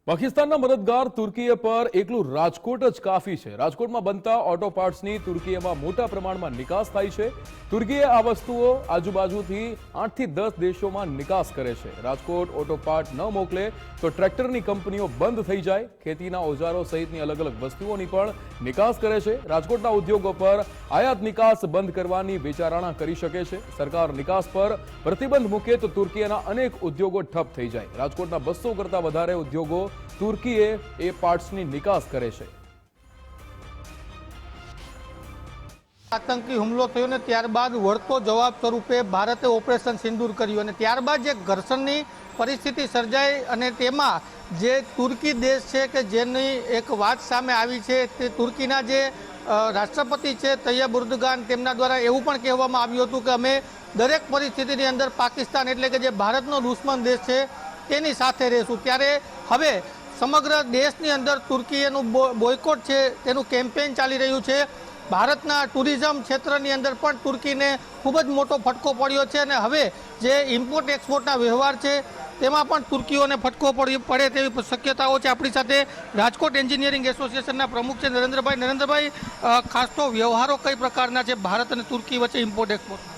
પાકિસ્તાનના મદદગાર તુર્કીએ પર એકલું રાજકોટ જ કાફી છે। રાજકોટમાં બનતા ઓટો પાર્ટ્સની તુર્કીએમાં મોટા પ્રમાણમાં નિકાસ થાય છે। તુર્કીએ આ વસ્તુઓ આજુબાજુથી 8 થી 10 દેશોમાં નિકાસ કરે છે। રાજકોટ ઓટો પાર્ટ ન મોકલે તો ટ્રેક્ટરની કંપનીઓ બંધ થઈ જાય। ખેતીના ઓજારો સહિતની અલગ અલગ વસ્તુઓની પણ નિકાસ કરે છે। રાજકોટના ઉદ્યોગો પર આયાત નિકાસ બંધ કરવાની વિચારણા કરી શકે છે। સરકાર નિકાસ પર પ્રતિબંધ મૂકે તો તુર્કીના અનેક ઉદ્યોગો ઠપ થઈ જાય। રાજકોટના 200 કરતા વધારે ઉદ્યોગો તુર્કીએ એ પાર્ટ્સની નિકાસ કરે છે। આતંકી હુમલો થયો ને ત્યારબાદ વળતો જવાબ સ્વરૂપે ભારતે ઓપરેશન સિંદૂર કર્યું અને ત્યારબાદ જે ઘર્ષણની પરિસ્થિતિ સર્જાઈ અને તેમાં જે તુર્કી દેશ છે કે જેની એક વાત સામે આવી છે તે તુર્કીના જે રાષ્ટ્રપતિ છે તૈયબ એર્દોગાન તેમના દ્વારા એવું પણ કહેવામાં આવ્યું હતું કે અમે દરેક પરિસ્થિતિની અંદર પાકિસ્તાન એટલે કે જે ભારતનો દુશ્મન દેશ છે તેની સાથે રહેશું। ત્યારે હવે સમગ્ર દેશની અંદર તુર્કીનું બોયકોટ છે તેનું કેમ્પેઇન ચાલી રહ્યું છે। ભારતના ટુરિઝમ ક્ષેત્રની અંદર પણ તુર્કીને ખૂબ જ મોટો ફટકો પડ્યો છે અને હવે જે ઇમ્પોર્ટ એક્સપોર્ટના વ્યવહાર છે તેમાં પણ તુર્કીઓને ફટકો પડે તેવી શક્યતાઓ છે। આપણી સાથે રાજકોટ એન્જિનિયરિંગ એસોસિએશનના પ્રમુખ છે નરેન્દ્રભાઈ। નરેન્દ્રભાઈ, ખાસ તો વ્યવહારો કઈ પ્રકારના છે ભારત અને તુર્કી વચ્ચે ઇમ્પોર્ટ એક્સપોર્ટ?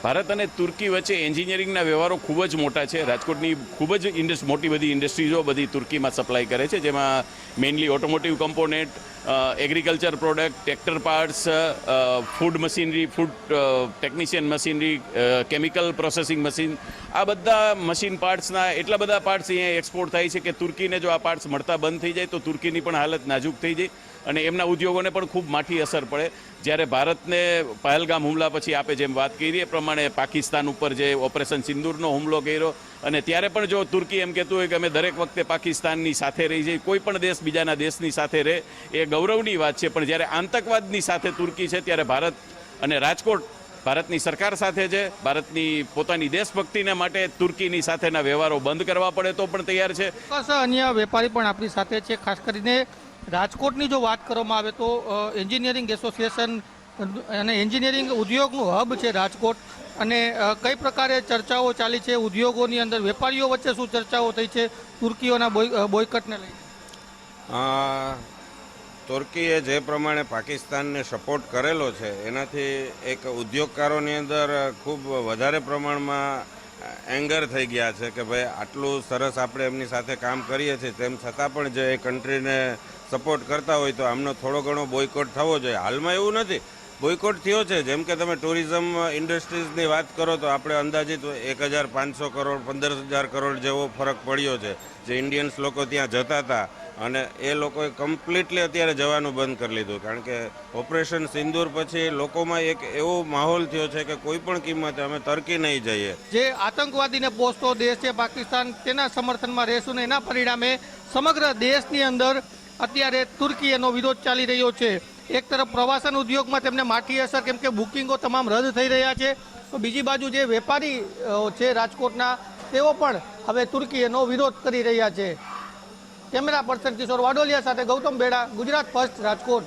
ભારત અને તુર્કી વચ્ચે એન્જિનિયરિંગના વ્યવહારો ખૂબ જ મોટા છે। રાજકોટની ખૂબ જ મોટી બધી ઇન્ડસ્ટ્રીઝો બધી તુર્કીમાં સપ્લાય કરે છે, જેમાં mainly automotive component, agriculture product, tractor parts, food machinery, food technician machinery, chemical processing machine, આ બધા મશીન પાર્ટ્સના એટલા બધા પાર્ટ્સ અહીંયા એક્સપોર્ટ થાય છે કે તુર્કીને જો આ પાર્ટ્સ મળતા બંધ થઈ જાય તો તુર્કીની પણ હાલત નાજુક થઈ જાય અને એમના ઉદ્યોગોને પણ ખૂબ માઠી અસર પડે। જ્યારે ભારતને પહેલગામ હુમલા પછી આપે જેમ વાત કરી એ પ્રમાણે પાકિસ્તાન ઉપર જે ઓપરેશન સિંદૂરનો હુમલો કર્યો અને ત્યારે પણ જો તુર્કી એમ કહેતું હોય કે અમે દરેક વખતે પાકિસ્તાનની સાથે રહી જઈએ, કોઈ પણ દેશ બીજાના દેશની સાથે રહે એ ગૌરવની વાત છે, પણ જ્યારે આતંકવાદની સાથે તુર્કી છે ત્યારે ભારત અને રાજકોટ ભારતની સરકાર સાથે છે। ભારતની પોતાની દેશભક્તિને માટે તુર્કીની સાથેના વ્યવહારો બંધ કરવા પડે તો પણ તૈયાર છે। અન્ય વેપારી પણ આપણી સાથે છે। ખાસ કરીને રાજકોટની જો વાત કરવામાં આવે તો એન્જિનિયરિંગ એસોસિએશન અને એન્જિનિયરિંગ ઉદ્યોગનું હબ છે રાજકોટ અને કઈ પ્રકારે ચર્ચાઓ ચાલી છે ઉદ્યોગોની અંદર, વેપારીઓ વચ્ચે શું ચર્ચાઓ થઈ છે તુર્કીઓના બોયકટને લઈને? તુર્કીએ જે પ્રમાણે પાકિસ્તાનને સપોર્ટ કરેલો છે એનાથી એક ઉદ્યોગકારોની અંદર ખૂબ વધારે પ્રમાણમાં એંગર થઈ ગયા છે કે ભાઈ આટલું સરસ આપણે એમની સાથે કામ કરીએ છીએ તેમ છતાં પણ જે એ કન્ટ્રીને સપોર્ટ કરતા હોય તો આમનો થોડો ઘણો બોયકોટ થવો જોઈએ। હાલમાં એવું નથી, બોયકોટ થયો છે। જેમ કે તમે ટુરિઝમ ઇન્ડસ્ટ્રીઝની વાત કરો તો આપણે અંદાજિત 1,500 કરોડ 15,000 કરોડ જેવો ફરક પડ્યો છે। જે ઇન્ડિયન્સ લોકો ત્યાં જતા હતા અને એ લોકોએ કમ્પ્લીટલી અત્યારે જવાનું બંધ કરી લીધું, કારણ કે ઓપરેશન સિંદૂર પછી લોકોમાં એક એવો માહોલ થયો છે કે કોઈ પણ કિંમતે અમે તરકી નહીં જઈએ। જે આતંકવાદીને પોષતો દેશ છે પાકિસ્તાન, તેના સમર્થનમાં રહેશું ને એના પરિણામે સમગ્ર દેશની અંદર અત્યારે તુર્કીનો વિરોધ ચાલી રહ્યો છે। એક તરફ પ્રવાસન ઉદ્યોગમાં તેમને માઠી અસર, કેમ કે બુકિંગો તમામ રદ થઈ રહ્યા છે, તો બીજી બાજુ જે વેપારી છે રાજકોટના તેઓ પણ હવે તુર્કીનો વિરોધ કરી રહ્યા છે। કેમેરા પર્સન કિશોર વાડોલિયા સાથે ગૌતમ બેડા, ગુજરાત ફર્સ્ટ, રાજકોટ।